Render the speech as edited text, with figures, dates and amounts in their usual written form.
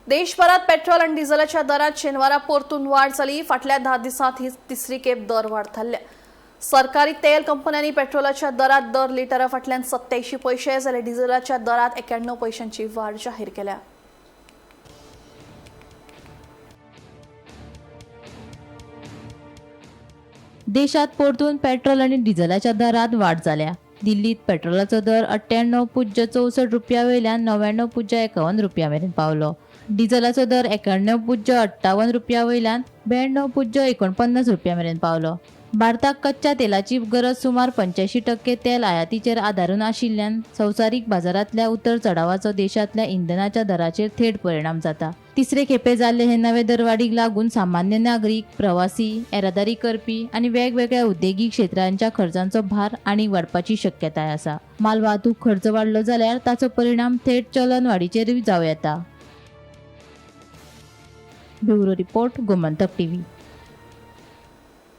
देशभरात पेट्रोल आणि डिझेलच्या दरात शेनवारा परतून वाढ झाली। फाटल्या 10 दिवसांत ही तिसरी खेप दर वाढ थारल्या। सरकारी तेल कंपन्यांनी पेट्रोलाच्या दरात दर लिटरा फाटल्यान 87 पैसे जाल्यार डिझेलाच्या दरात 91 पैशांची वाढ जाहीर केल्या। देशात परतून पेट्रोल आणि डिझेलाच्या दरात वाढ झाल्या। दिल्लीत पेट्रोलाचो दर 98.64 रुपया वयल्यान 99.51 रुपया मेरेन पावलो। डिझेलाचो दर 91.58 रुपया वयल्यान 92.49 रुपया मेरेन पावलो। भारताक कच्च्या तेलाची गरज सुमार 85% तेल आयातीचेर आदारून आशिल्ल्यान संवसारीक बाजारांतल्या उतर चढावाचो देशांतल्या इंधनाच्या दराचेर थेट परिणाम जाता। तिसरे खेपे जाल्ले हे नवे दरवाडीक लागून सामान्य नागरीक, प्रवासी, येरादारी करपी आणि वेगवेगळ्या उद्देगीक क्षेत्रांच्या खर्चांचो भार आणि वाडपाची शक्यताय आसा। माल वाहतूक खर्च वाडलो जाल्यार ताचो परिणाम थेट चलन वाडीचेर जावं येता। Bureau report, Gomantak TV.